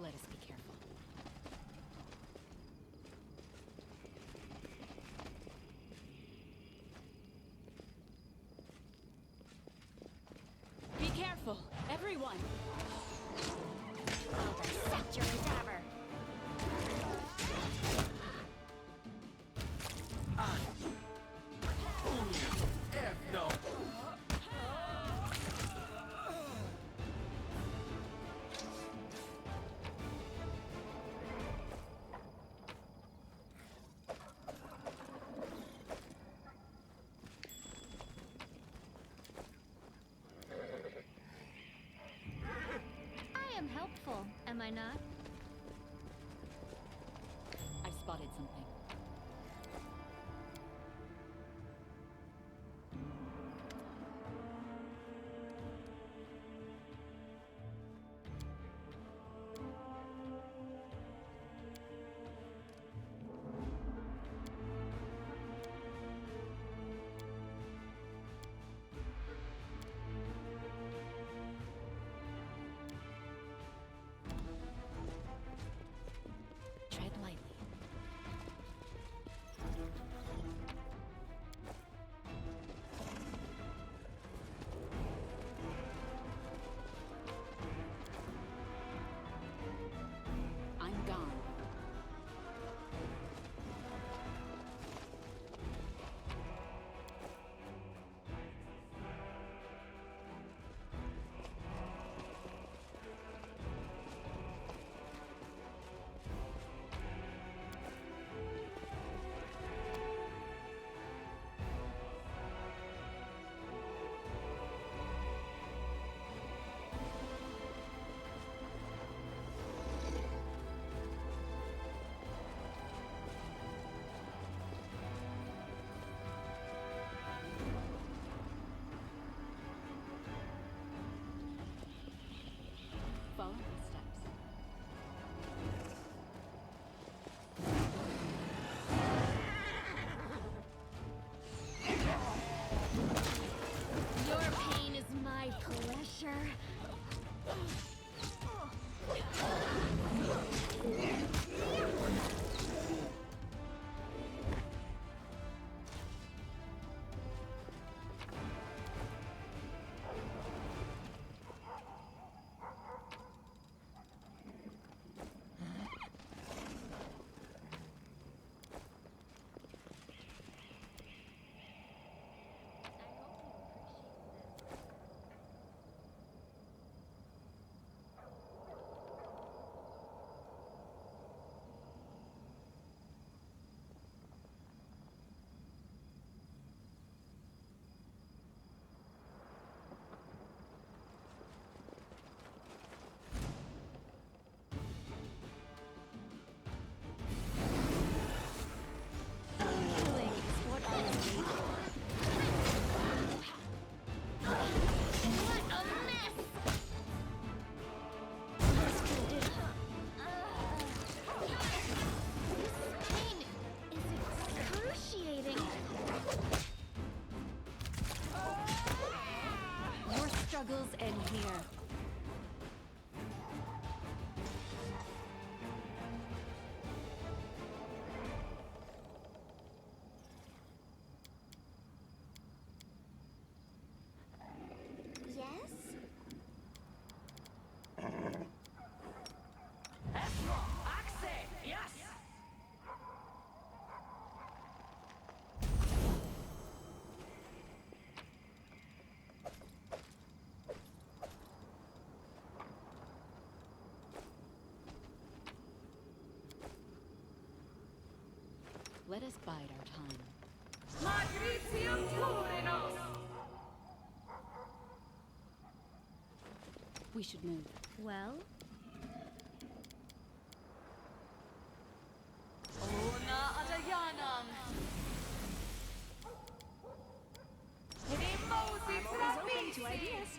Let us be careful. Be careful, everyone! I'll dissect your cadaver! No. I am helpful, am I not? I spotted something. Tread lightly. I'm gone. Follow the steps. Your pain is my pleasure. Killing is what I am made for. What a mess! This pain is excruciating. Your struggles end here. Yes? Yes. Let us bide our time. Matricium Turinos. We should move. Well? Una Adayanam. I'm always open to ideas.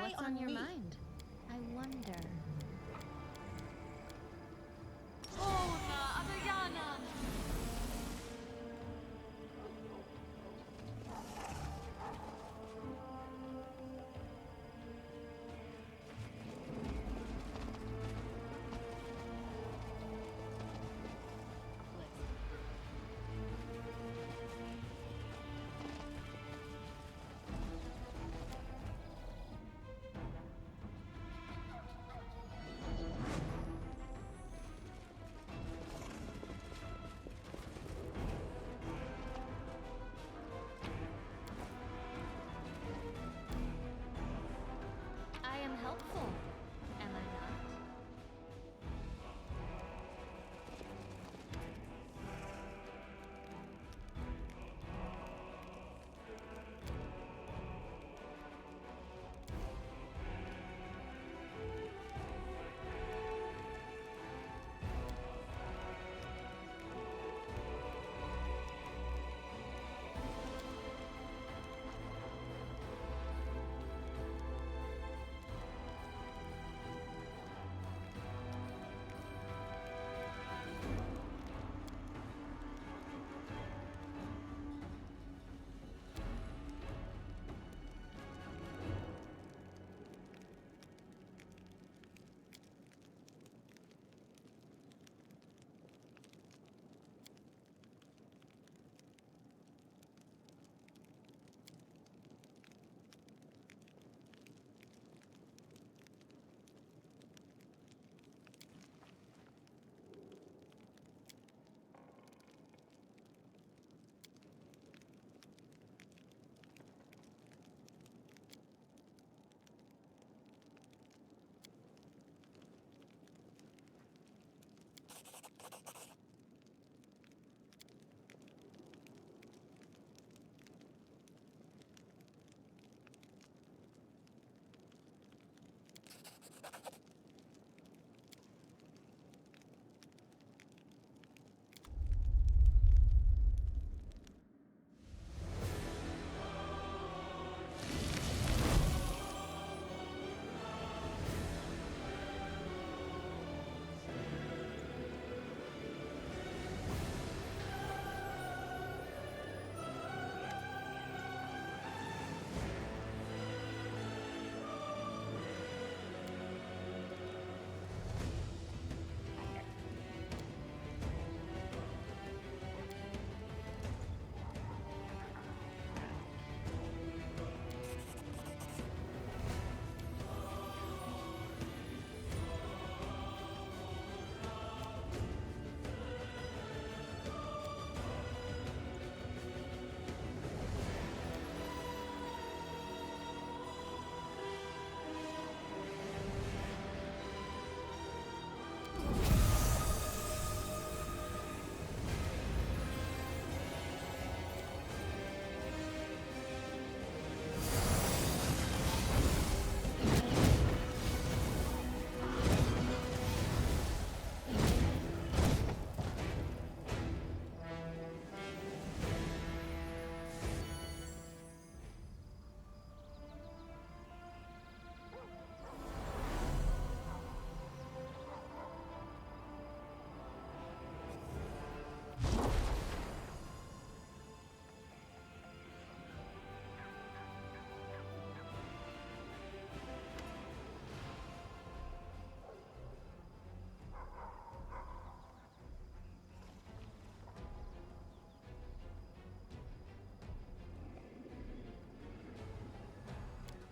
What's on your mind? I wonder. Ona Adayanam. I am helpful, am I not?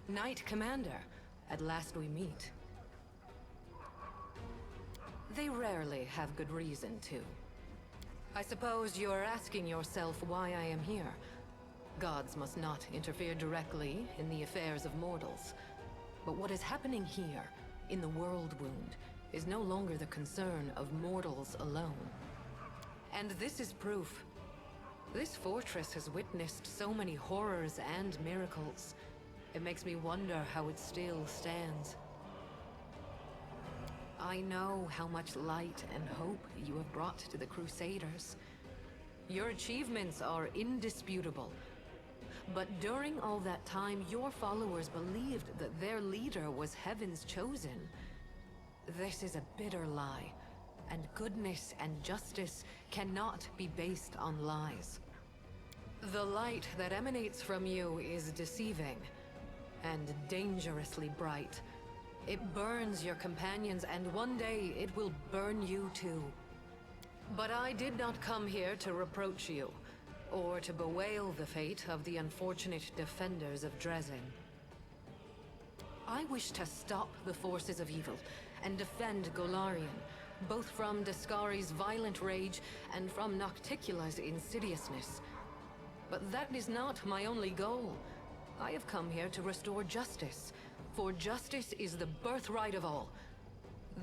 Knight Commander, at last we meet. They rarely have good reason to. I suppose you're asking yourself why I am here. Gods must not interfere directly in the affairs of mortals. But what is happening here, in the World Wound, is no longer the concern of mortals alone. And this is proof. This fortress has witnessed so many horrors and miracles. It makes me wonder how it still stands. I know how much light and hope you have brought to the Crusaders. Your achievements are indisputable. But during all that time, your followers believed that their leader was Heaven's chosen. This is a bitter lie, and goodness and justice cannot be based on lies. The light that emanates from you is deceiving, and dangerously bright. It burns your companions, and one day it will burn you too. But I did not come here to reproach you, or to bewail the fate of the unfortunate defenders of Drezen. I wish to stop the forces of evil and defend Golarion, both from Dascari's violent rage and from Nocticula's insidiousness. But that is not my only goal. I have come here to restore justice, for justice is the birthright of all.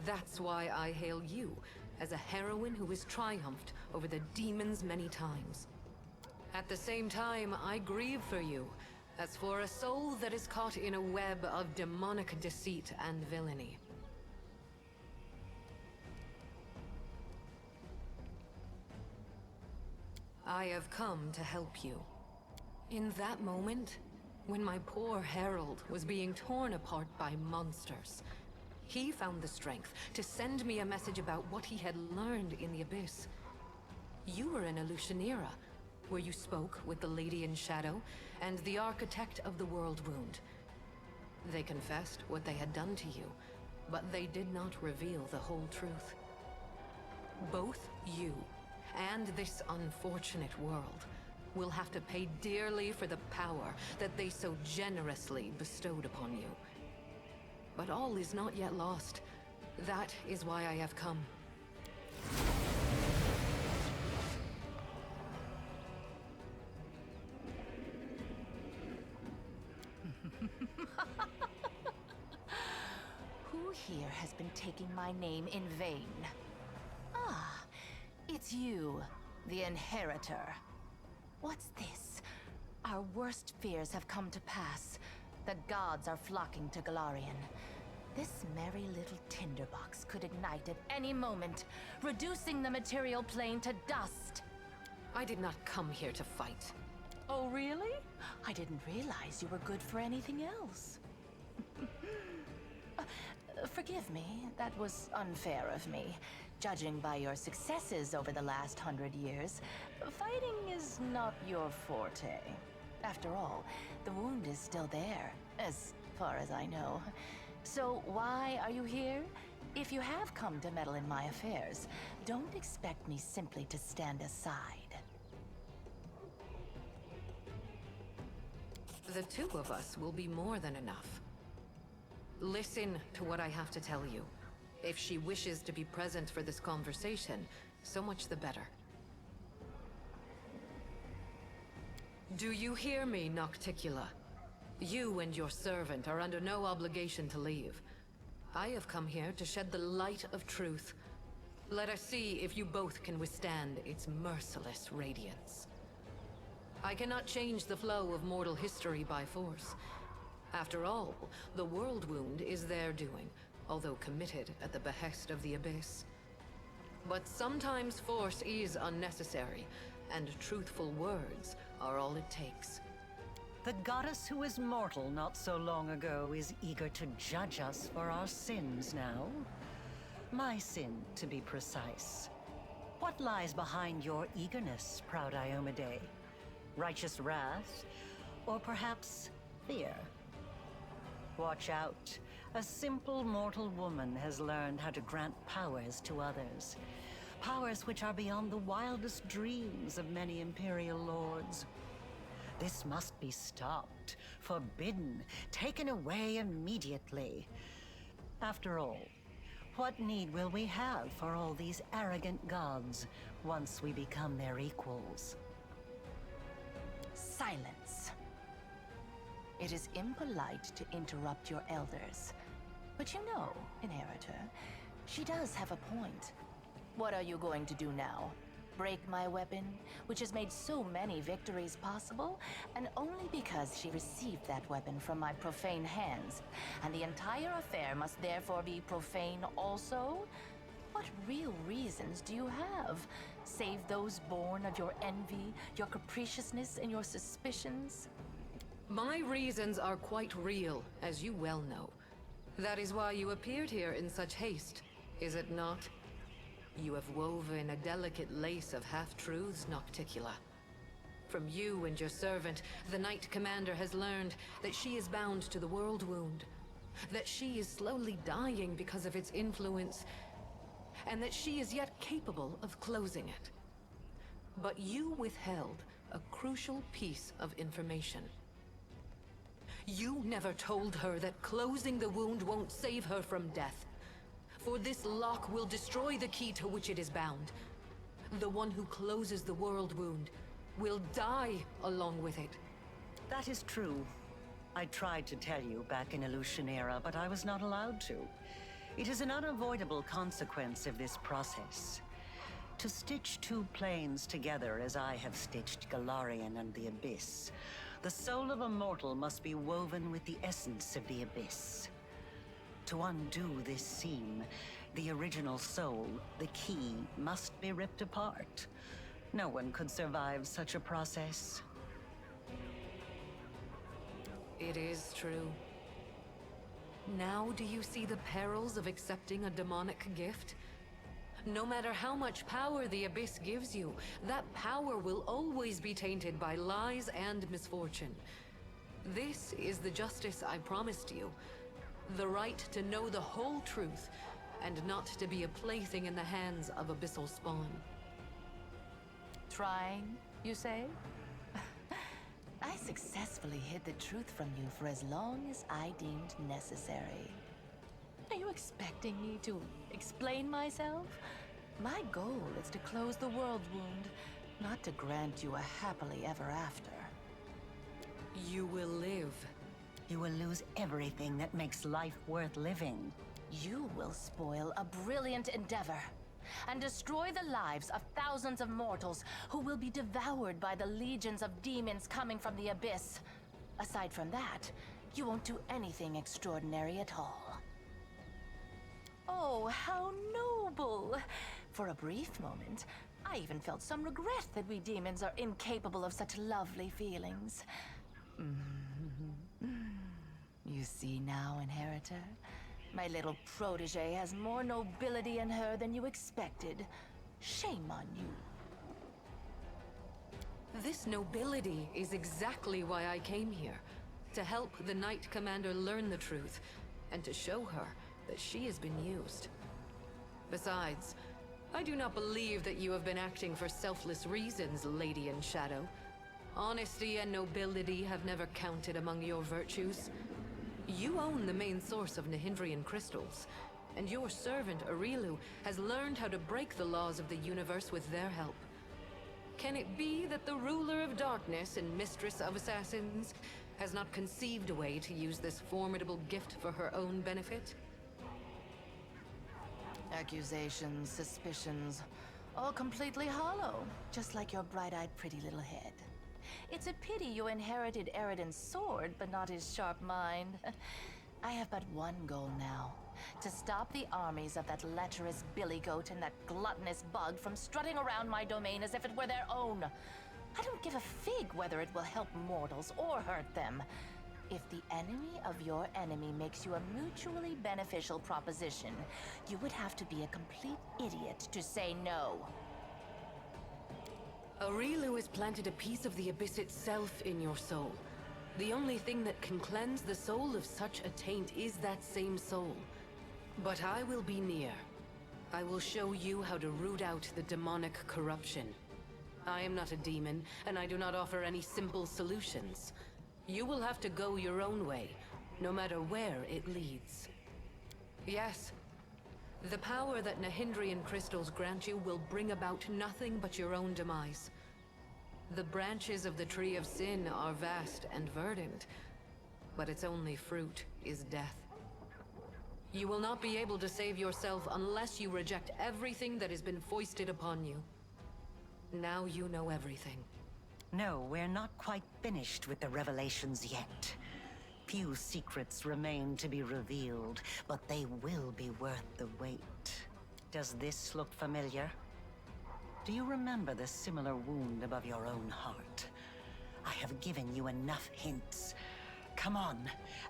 That's why I hail you as a heroine who has triumphed over the demons many times. At the same time, I grieve for you, as for a soul that is caught in a web of demonic deceit and villainy. I have come to help you. In that moment, when my poor herald was being torn apart by monsters, he found the strength to send me a message about what he had learned in the Abyss. You were in Illusionera, where you spoke with the Lady in Shadow and the Architect of the World Wound. They confessed what they had done to you, but they did not reveal the whole truth. Both you and this unfortunate world will have to pay dearly for the power that they so generously bestowed upon you. But all is not yet lost. That is why I have come. Who here has been taking my name in vain? Ah, it's you, the Inheritor. What's this? Our worst fears have come to pass. The gods are flocking to Golarion. This merry little tinderbox could ignite at any moment, reducing the material plane to dust. I did not come here to fight. Oh, really? I didn't realize you were good for anything else. Forgive me, that was unfair of me. Judging by your successes over the last 100 years, fighting is not your forte. After all, the wound is still there, as far as I know. So why are you here? If you have come to meddle in my affairs, don't expect me simply to stand aside. The two of us will be more than enough. Listen to what I have to tell you. If she wishes to be present for this conversation, so much the better. Do you hear me, Nocticula? You and your servant are under no obligation to leave. I have come here to shed the light of truth. Let us see if you both can withstand its merciless radiance. I cannot change the flow of mortal history by force. After all, the World Wound is their doing, although committed at the behest of the Abyss. But sometimes force is unnecessary, and truthful words are all it takes. The goddess who was mortal not so long ago is eager to judge us for our sins now. My sin, to be precise. What lies behind your eagerness, proud Iomade? Righteous wrath? Or perhaps fear? Watch out. A simple mortal woman has learned how to grant powers to others. Powers which are beyond the wildest dreams of many Imperial lords. This must be stopped, forbidden, taken away immediately. After all, what need will we have for all these arrogant gods once we become their equals? Silence. It is impolite to interrupt your elders. But you know, Inheritor, she does have a point. What are you going to do now? Break my weapon, which has made so many victories possible, and only because she received that weapon from my profane hands, and the entire affair must therefore be profane also? What real reasons do you have? Save those born of your envy, your capriciousness, and your suspicions? My reasons are quite real, as you well know. That is why you appeared here in such haste, is it not? You have woven a delicate lace of half-truths, Nocticula. From you and your servant, the Knight Commander has learned that she is bound to the World Wound, that she is slowly dying because of its influence, and that she is yet capable of closing it. But you withheld a crucial piece of information. You never told her that closing the wound won't save her from death. For this lock will destroy the key to which it is bound. The one who closes the world wound will die along with it. That is true. I tried to tell you back in Illusionera, but I was not allowed to. It is an unavoidable consequence of this process. To stitch two planes together as I have stitched Galarian and the Abyss, the soul of a mortal must be woven with the essence of the Abyss. To undo this seam, the original soul, the key, must be ripped apart. No one could survive such a process. It is true. Now do you see the perils of accepting a demonic gift? No matter how much power the Abyss gives you, that power will always be tainted by lies and misfortune. This is the justice I promised you. The right to know the whole truth, and not to be a plaything in the hands of abyssal spawn. Trying, you say? I successfully hid the truth from you for as long as I deemed necessary. Are you expecting me to explain myself? My goal is to close the world wound, not to grant you a happily ever after. You will live. You will lose everything that makes life worth living. You will spoil a brilliant endeavor and destroy the lives of thousands of mortals who will be devoured by the legions of demons coming from the Abyss. Aside from that, you won't do anything extraordinary at all. Oh, how noble! For a brief moment, I even felt some regret that we demons are incapable of such lovely feelings. You see now, Inheritor? My little protege has more nobility in her than you expected. Shame on you. This nobility is exactly why I came here. To help the Knight Commander learn the truth, and to show her that she has been used. Besides, I do not believe that you have been acting for selfless reasons, Lady in Shadow. Honesty and nobility have never counted among your virtues. You own the main source of Nahindrian crystals, and your servant, Aurilu, has learned how to break the laws of the universe with their help. Can it be that the ruler of darkness and mistress of assassins has not conceived a way to use this formidable gift for her own benefit? Accusations, suspicions, all completely hollow, just like your bright-eyed pretty little head. It's a pity you inherited Eridan's sword, but not his sharp mind. I have but one goal now. To stop the armies of that lecherous billygoat and that gluttonous bug from strutting around my domain as if it were their own. I don't give a fig whether it will help mortals or hurt them. If the enemy of your enemy makes you a mutually beneficial proposition, you would have to be a complete idiot to say no. Aurilu has planted a piece of the Abyss itself in your soul. The only thing that can cleanse the soul of such a taint is that same soul. But I will be near. I will show you how to root out the demonic corruption. I am not a demon, and I do not offer any simple solutions. You will have to go your own way, no matter where it leads. Yes, the power that Nahindrian crystals grant you will bring about nothing but your own demise. The branches of the Tree of Sin are vast and verdant, but its only fruit is death. You will not be able to save yourself unless you reject everything that has been foisted upon you. Now you know everything. No, we're not quite finished with the revelations yet. Few secrets remain to be revealed, but they will be worth the wait. Does this look familiar? Do you remember the similar wound above your own heart? I have given you enough hints. Come on,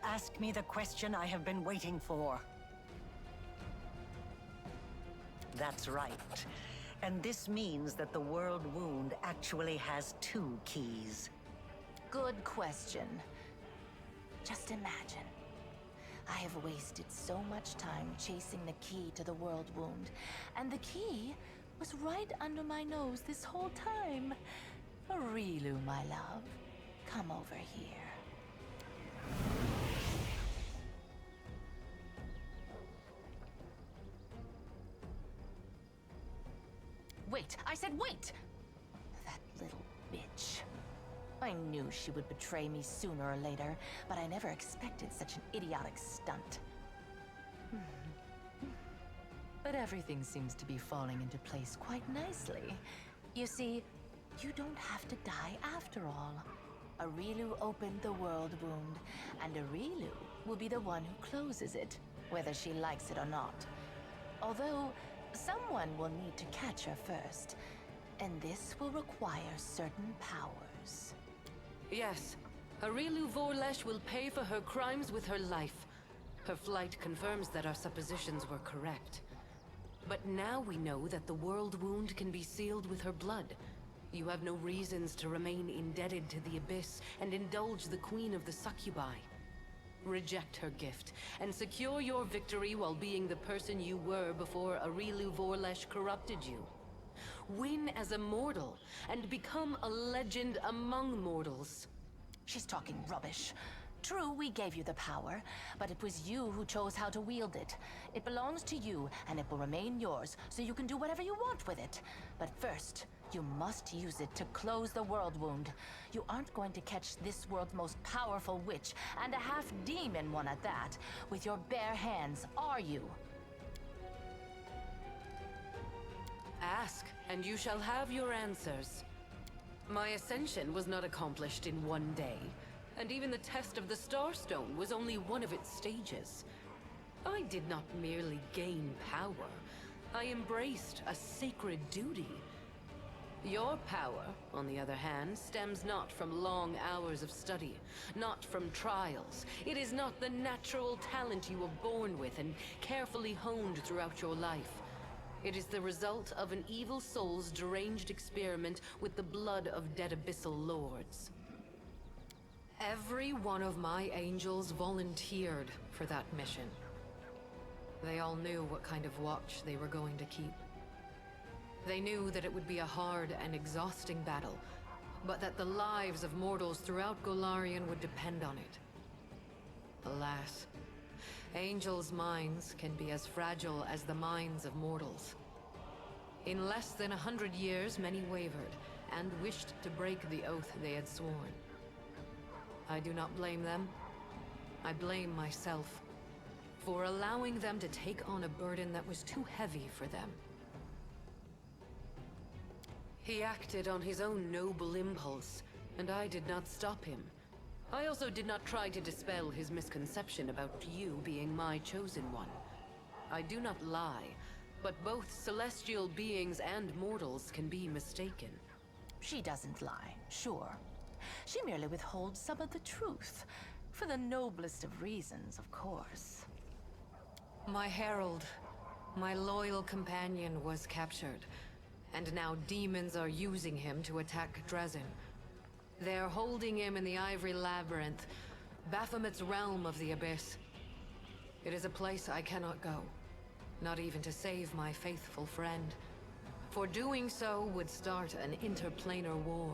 ask me the question I have been waiting for. That's right. And this means that the world wound actually has 2 keys. Good question. Just imagine. I have wasted so much time chasing the key to the world wound, and the key was right under my nose this whole time. Arilu, my love, come over here. Wait! I said wait! That little bitch. I knew she would betray me sooner or later, but I never expected such an idiotic stunt. But everything seems to be falling into place quite nicely. You see, you don't have to die after all. Arilu opened the world wound, and Arilu will be the one who closes it, whether she likes it or not. Although, someone will need to catch her first, and this will require certain powers. Yes, Arilu Vorlesh will pay for her crimes with her life. Her flight confirms that our suppositions were correct. But now we know that the world wound can be sealed with her blood. You have no reasons to remain indebted to the Abyss and indulge the Queen of the Succubi. Reject her gift, and secure your victory while being the person you were before Arilu Vorlesh corrupted you. Win as a mortal, and become a legend among mortals. She's talking rubbish. True, we gave you the power, but it was you who chose how to wield it. It belongs to you, and it will remain yours, so you can do whatever you want with it. But first, you must use it to close the world wound. You aren't going to catch this world's most powerful witch, and a half-demon one at that, with your bare hands, are you? Ask, and you shall have your answers. My ascension was not accomplished in one day, and even the test of the Starstone was only one of its stages. I did not merely gain power. I embraced a sacred duty. Your power, on the other hand, stems not from long hours of study, not from trials. It is not the natural talent you were born with and carefully honed throughout your life. It is the result of an evil soul's deranged experiment with the blood of dead abyssal lords. Every one of my angels volunteered for that mission. They all knew what kind of watch they were going to keep. They knew that it would be a hard and exhausting battle, but that the lives of mortals throughout Golarion would depend on it. Alas, angels' minds can be as fragile as the minds of mortals. In less than 100 years, many wavered, and wished to break the oath they had sworn. I do not blame them. I blame myself for allowing them to take on a burden that was too heavy for them. He acted on his own noble impulse, and I did not stop him. I also did not try to dispel his misconception about you being my chosen one. I do not lie, but both celestial beings and mortals can be mistaken. She doesn't lie, sure. She merely withholds some of the truth, for the noblest of reasons, of course. My herald, my loyal companion, was captured, and now demons are using him to attack Drezen. They're holding him in the Ivory Labyrinth, Baphomet's realm of the Abyss. It is a place I cannot go, not even to save my faithful friend. For doing so would start an interplanar war.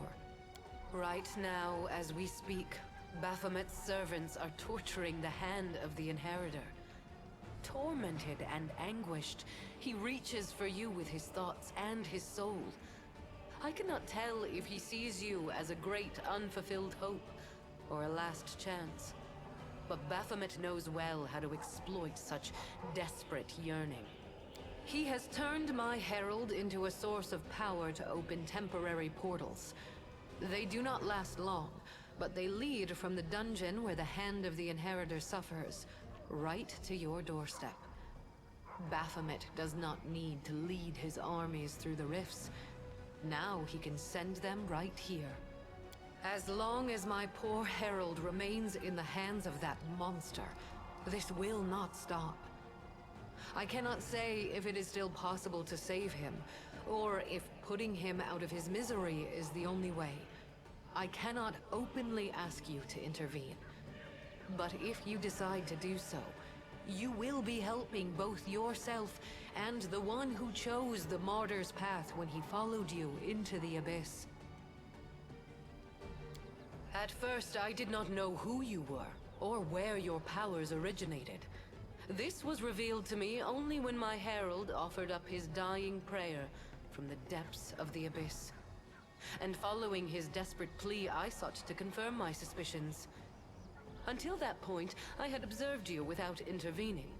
Right now, as we speak, Baphomet's servants are torturing the hand of the Inheritor. Tormented and anguished, he reaches for you with his thoughts and his soul. I cannot tell if he sees you as a great unfulfilled hope or a last chance. But Baphomet knows well how to exploit such desperate yearning. He has turned my herald into a source of power to open temporary portals. They do not last long, but they lead from the dungeon where the hand of the Inheritor suffers, right to your doorstep. Baphomet does not need to lead his armies through the rifts. Now he can send them right here. As long as my poor herald remains in the hands of that monster, this will not stop. I cannot say if it is still possible to save him, or if putting him out of his misery is the only way. I cannot openly ask you to intervene. But if you decide to do so, you will be helping both yourself and the one who chose the martyr's path when he followed you into the abyss. At first, I did not know who you were, or where your powers originated. This was revealed to me only when my herald offered up his dying prayer from the depths of the abyss. And following his desperate plea, I sought to confirm my suspicions. Until that point, I had observed you without intervening.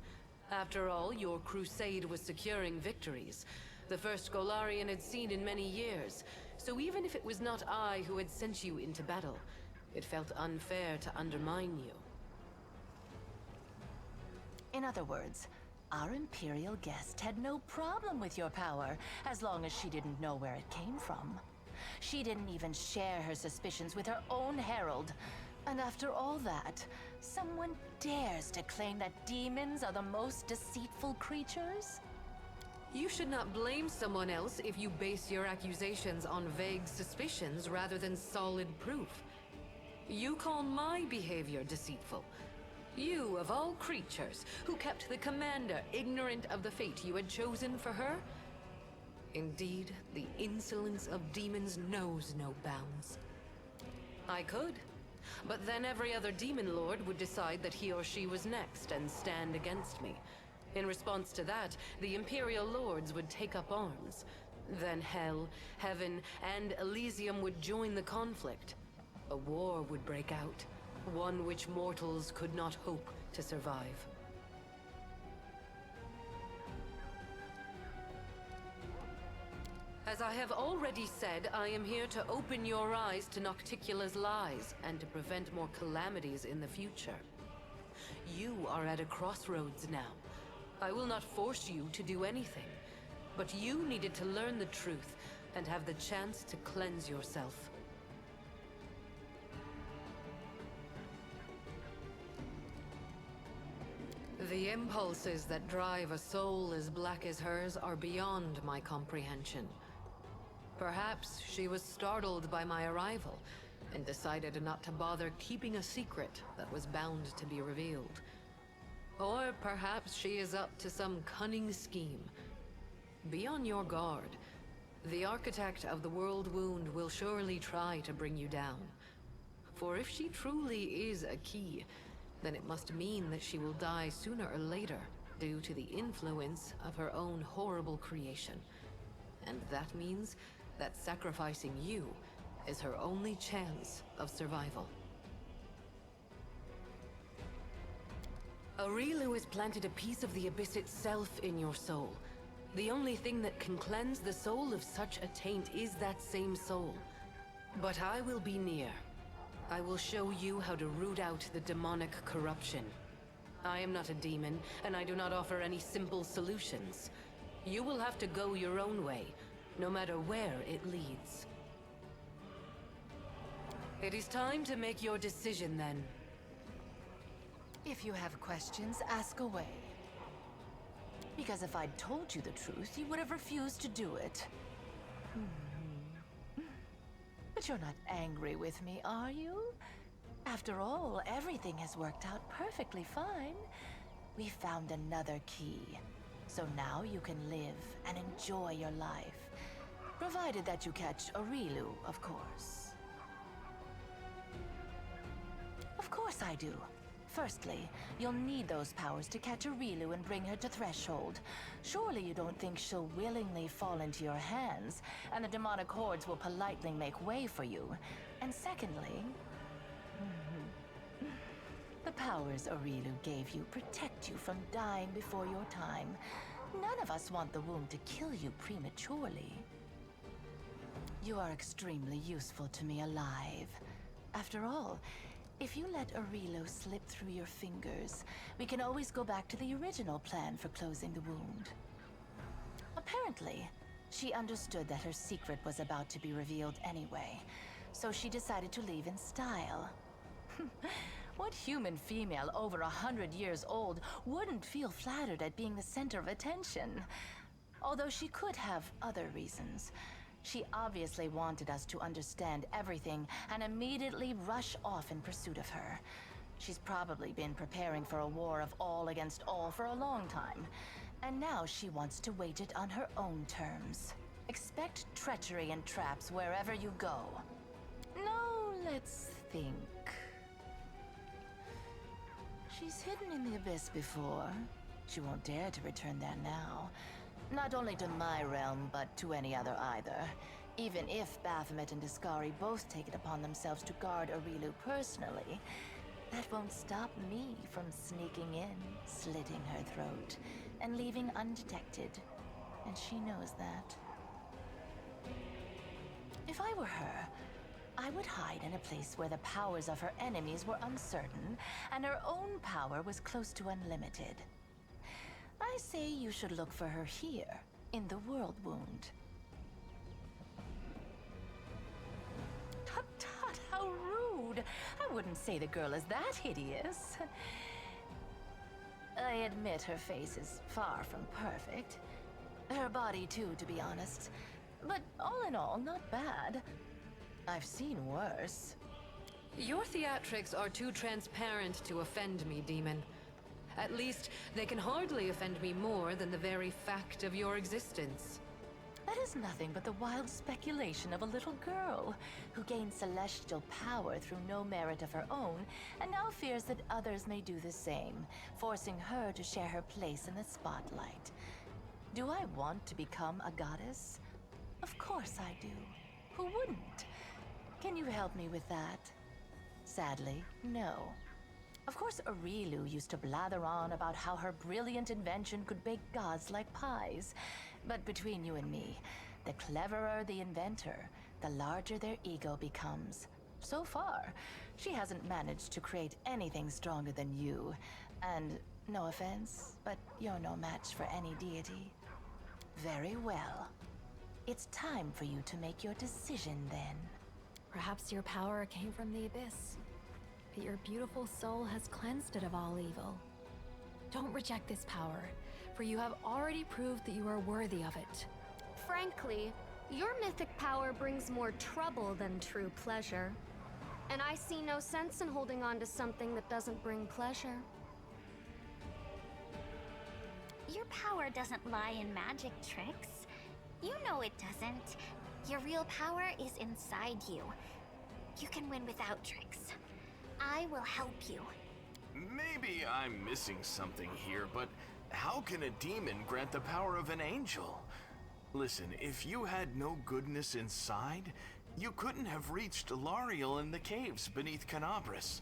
After all, your crusade was securing victories, the first Golarion had seen in many years. So even if it was not I who had sent you into battle, it felt unfair to undermine you. In other words, our Imperial guest had no problem with your power, as long as she didn't know where it came from. She didn't even share her suspicions with her own herald. And after all that, someone dares to claim that demons are the most deceitful creatures? You should not blame someone else if you base your accusations on vague suspicions rather than solid proof. You call my behavior deceitful. You, of all creatures, who kept the commander ignorant of the fate you had chosen for her? Indeed, the insolence of demons knows no bounds. I could, but then every other demon lord would decide that he or she was next and stand against me. In response to that, the Imperial lords would take up arms. Then Hell, Heaven, and Elysium would join the conflict. A war would break out, one which mortals could not hope to survive. As I have already said, I am here to open your eyes to Nocticula's lies and to prevent more calamities in the future. You are at a crossroads now. I will not force you to do anything, but you needed to learn the truth and have the chance to cleanse yourself. The impulses that drive a soul as black as hers are beyond my comprehension. Perhaps she was startled by my arrival and decided not to bother keeping a secret that was bound to be revealed. Or perhaps she is up to some cunning scheme. Be on your guard. The architect of the world wound will surely try to bring you down. For if she truly is a key, then it must mean that she will die sooner or later due to the influence of her own horrible creation. And that means that sacrificing you is her only chance of survival. Aurilu has planted a piece of the abyss itself in your soul. The only thing that can cleanse the soul of such a taint is that same soul. But I will be near. I will show you how to root out the demonic corruption. I am not a demon, and I do not offer any simple solutions. You will have to go your own way, no matter where it leads. It is time to make your decision then. If you have questions, ask away. Because if I'd told you the truth, you would have refused to do it. But you're not angry with me, are you? After all, everything has worked out perfectly fine. We found another key. So now you can live and enjoy your life. Provided that you catch Aurilu, of course. Of course I do. Firstly, you'll need those powers to catch Aurilu and bring her to Threshold. Surely you don't think she'll willingly fall into your hands, and the demonic hordes will politely make way for you. And secondly, the powers Aurilu gave you protect you from dying before your time. None of us want the wound to kill you prematurely. You are extremely useful to me alive. After all, If you let Aurelo slip through your fingers, we can always go back to the original plan for closing the wound. Apparently, she understood that her secret was about to be revealed anyway, so she decided to leave in style. What human female over 100 years old wouldn't feel flattered at being the center of attention? Although she could have other reasons. She obviously wanted us to understand everything and immediately rush off in pursuit of her. She's probably been preparing for a war of all against all for a long time. And now she wants to wage it on her own terms. Expect treachery and traps wherever you go. Now, let's think. She's hidden in the abyss before. She won't dare to return there now. Not only to my realm, but to any other either. Even if Baphomet and Discari both take it upon themselves to guard Aurelo personally, that won't stop me from sneaking in, slitting her throat, and leaving undetected. And she knows that. If I were her, I would hide in a place where the powers of her enemies were uncertain, and her own power was close to unlimited. I say you should look for her here, in the World Wound. Tut tut, how rude! I wouldn't say the girl is that hideous. I admit her face is far from perfect. Her body too, to be honest. But all in all, not bad. I've seen worse. Your theatrics are too transparent to offend me, demon. At least, they can hardly offend me more than the very fact of your existence. That is nothing but the wild speculation of a little girl who gained celestial power through no merit of her own, and now fears that others may do the same, forcing her to share her place in the spotlight. Do I want to become a goddess? Of course I do. Who wouldn't? Can you help me with that? Sadly, no. Of course, Aurelo used to blather on about how her brilliant invention could bake gods like pies. But between you and me, the cleverer the inventor, the larger their ego becomes. So far, she hasn't managed to create anything stronger than you. And no offense, but you're no match for any deity. Very well. It's time for you to make your decision then. Perhaps your power came from the abyss, but your beautiful soul has cleansed it of all evil. Don't reject this power, for you have already proved that you are worthy of it. Frankly, your mythic power brings more trouble than true pleasure. And I see no sense in holding on to something that doesn't bring pleasure. Your power doesn't lie in magic tricks. You know it doesn't. Your real power is inside you. You can win without tricks. I will help you. Maybe I'm missing something here, but how can a demon grant the power of an angel? Listen, if you had no goodness inside, you couldn't have reached Lariel in the caves beneath Canabras.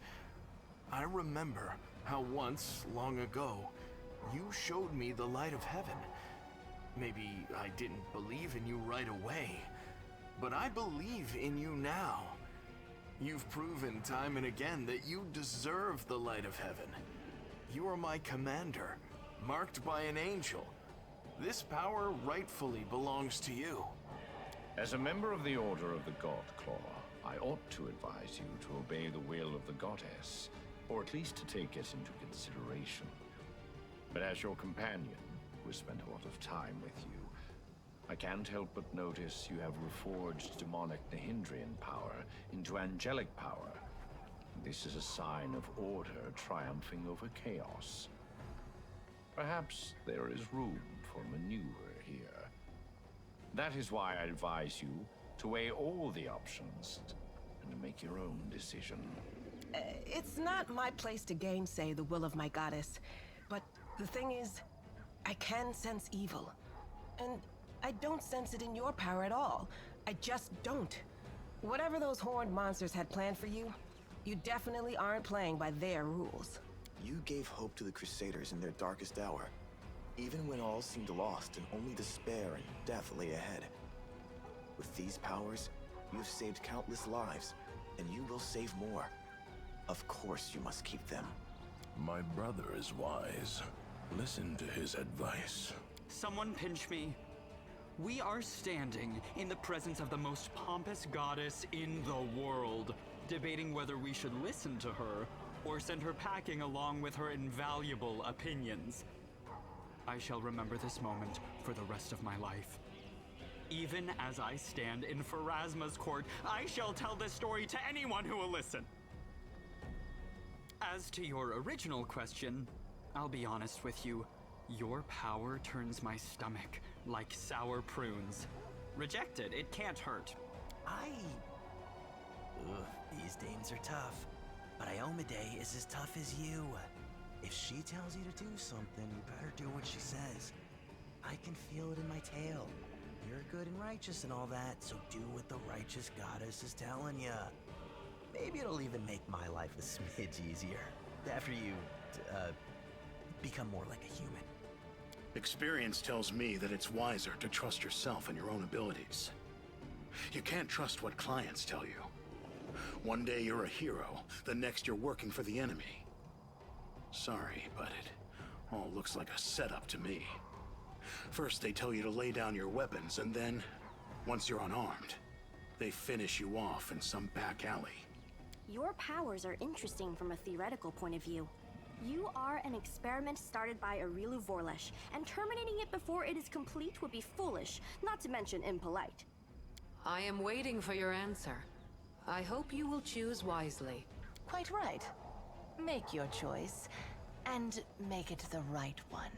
I remember how once, long ago, you showed me the light of heaven. Maybe I didn't believe in you right away, but I believe in you now. You've proven time and again that you deserve the light of heaven. You are my commander, marked by an angel. This power rightfully belongs to you. As a member of the Order of the God Claw, I ought to advise you to obey the will of the goddess, or at least to take it into consideration. But as your companion, who has spent a lot of time with you, I can't help but notice you have reforged demonic Nahindrian power into angelic power. This is a sign of order triumphing over chaos. Perhaps there is room for maneuver here. That is why I advise you to weigh all the options and to make your own decision. It's not my place to gainsay the will of my goddess, but the thing is, I can sense evil. And I don't sense it in your power at all. I just don't. Whatever those horned monsters had planned for you, you definitely aren't playing by their rules. You gave hope to the Crusaders in their darkest hour, even when all seemed lost and only despair and death lay ahead. With these powers, you have saved countless lives, and you will save more. Of course you must keep them. My brother is wise. Listen to his advice. Someone pinch me. We are standing in the presence of the most pompous goddess in the world, debating whether we should listen to her or send her packing along with her invaluable opinions. I shall remember this moment for the rest of my life. Even as I stand in Pharasma's court, I shall tell this story to anyone who will listen. As to your original question, I'll be honest with you. Your power turns my stomach like sour prunes. Reject it, it can't hurt. These dames are tough. But Iomade is as tough as you. If she tells you to do something, you better do what she says. I can feel it in my tail. You're good and righteous and all that, so do what the righteous goddess is telling you. Maybe it'll even make my life a smidge easier. After you, become more like a human. Experience tells me that it's wiser to trust yourself and your own abilities. You can't trust what clients tell you. One day you're a hero, the next you're working for the enemy. Sorry, but it all looks like a setup to me. First they tell you to lay down your weapons, and then, once you're unarmed, they finish you off in some back alley. Your powers are interesting from a theoretical point of view. You are an experiment started by Arilu Vorlesh, and terminating it before it is complete would be foolish, not to mention impolite. I am waiting for your answer. I hope you will choose wisely. Quite right. Make your choice, and make it the right one.